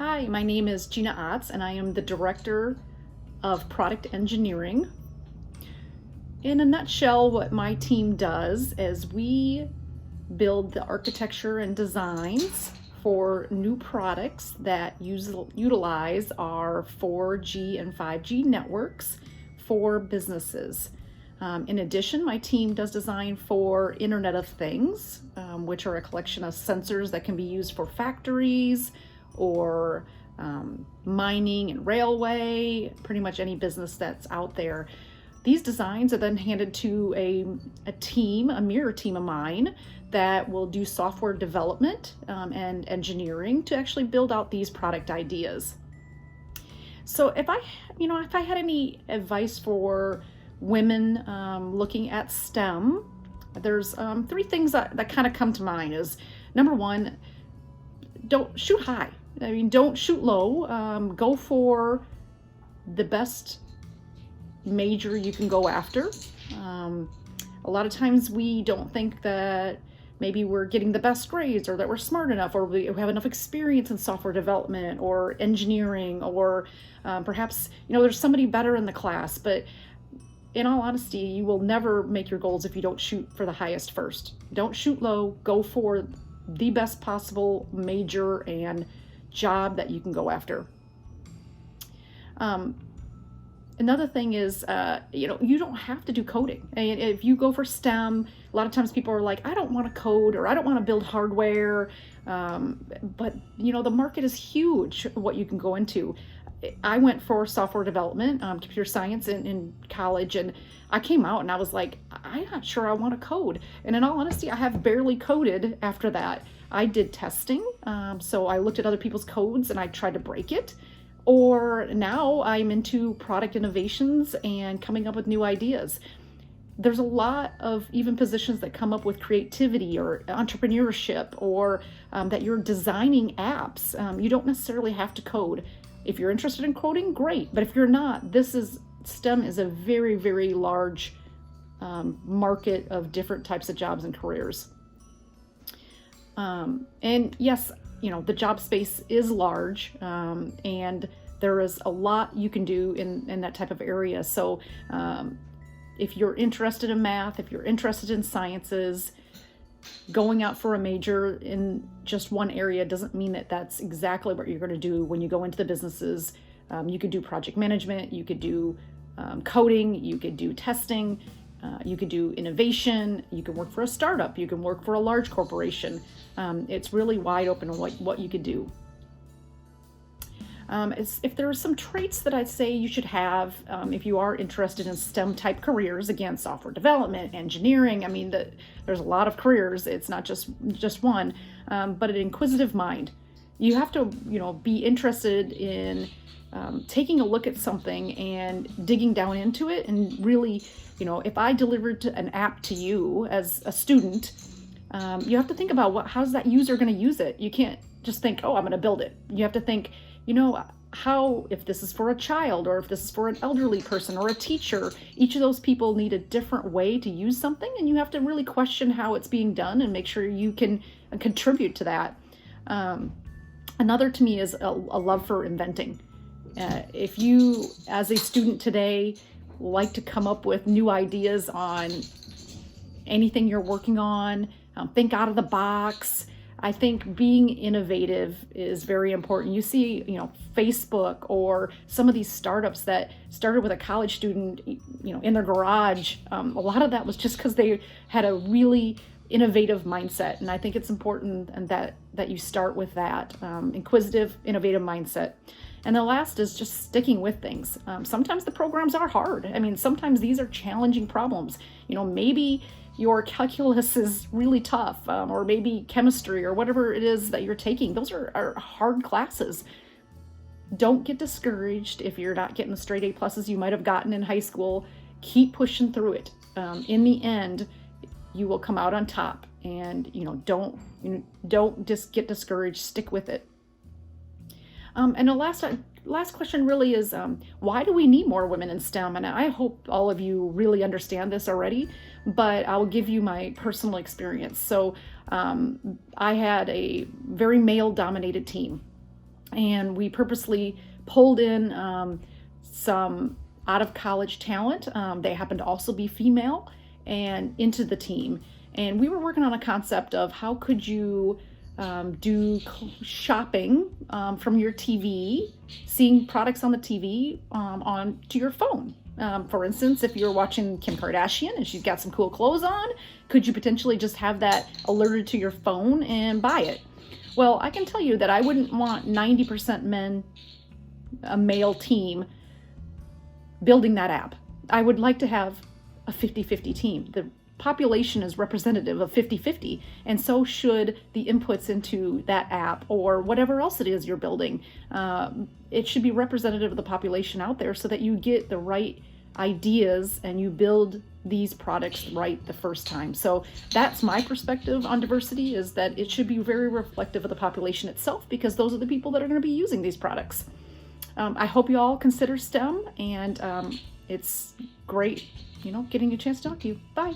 Hi, my name is Gina Otts, and I am the Director of Product Engineering. In a nutshell, what my team does is we build the architecture and designs for new products that utilize our 4G and 5G networks for businesses. In addition, my team does design for Internet of Things, which are a collection of sensors that can be used for factories or mining and railway, pretty much any business that's out there. These designs are then handed to a mirror team of mine that will do software development and engineering to actually build out these product ideas. So if I had any advice for women looking at STEM, there's three things that kind of come to mind. Is number one, don't shoot high. Don't shoot low. Go for the best major you can go after. A lot of times we don't think that maybe we're getting the best grades or that we're smart enough or we have enough experience in software development or engineering or perhaps there's somebody better in the class. But in all honesty, you will never make your goals if you don't shoot for the highest first. Don't shoot low. Go for the best possible major and job that you can go after. Another thing is, you don't have to do coding. And if you go for STEM, a lot of times people are like, I don't want to code or I don't want to build hardware. But the market is huge, what you can go into. I went for software development, computer science in college, and I came out and I was like, I'm not sure I want to code. And in all honesty, I have barely coded after that. I did testing, so I looked at other people's codes and I tried to break it. Or now I'm into product innovations and coming up with new ideas. There's a lot of even positions that come up with creativity or entrepreneurship or that you're designing apps. You don't necessarily have to code. If you're interested in coding, great. But if you're not, STEM is a very, very large market of different types of jobs and careers. And yes, the job space is large, and there is a lot you can do in that type of area. So if you're interested in math, if you're interested in sciences, going out for a major in just one area doesn't mean that that's exactly what you're going to do when you go into the businesses. You could do project management, you could do coding, you could do testing, you could do innovation, you can work for a startup, you can work for a large corporation. It's really wide open on what you could do. If there are some traits that I'd say you should have if you are interested in STEM type careers, again, software development, engineering, there's a lot of careers, it's not just one, but an inquisitive mind. You have to, be interested in taking a look at something and digging down into it and really, if I delivered an app to you as a student, you have to think about how's that user going to use it. You can't just think, I'm going to build it. You have to think, how, if this is for a child or if this is for an elderly person or a teacher, each of those people need a different way to use something, and you have to really question how it's being done and make sure you can contribute to that. Another to me is a love for inventing. If you, as a student today, like to come up with new ideas on anything you're working on, think out of the box. I think being innovative is very important. You see, Facebook or some of these startups that started with a college student, in their garage. A lot of that was just because they had a really innovative mindset. And I think it's important and that you start with that inquisitive, innovative mindset. And the last is just sticking with things. Sometimes the programs are hard. Sometimes these are challenging problems. Maybe your calculus is really tough, or maybe chemistry or whatever it is that you're taking. Those are hard classes. Don't get discouraged if you're not getting the straight A pluses you might have gotten in high school. Keep pushing through it. In the end, you will come out on top. And don't just get discouraged. Stick with it. And the last question really is, why do we need more women in STEM? And I hope all of you really understand this already, but I'll give you my personal experience. So I had a very male-dominated team. And we purposely pulled in some out of college talent. They happened to also be female, and into the team. And we were working on a concept of how could you do shopping from your TV, seeing products on the TV on to your phone. For instance, if you're watching Kim Kardashian and she's got some cool clothes on, could you potentially just have that alerted to your phone and buy it? Well, I can tell you that I wouldn't want 90% men, a male team, building that app. I would like to have a 50-50 team. The population is representative of 50-50, and so should the inputs into that app or whatever else it is you're building. It should be representative of the population out there so that you get the right ideas and you build these products right the first time. So that's my perspective on diversity, is that it should be very reflective of the population itself, because those are the people that are going to be using these products. I hope you all consider STEM, and it's great, getting a chance to talk to you. Bye.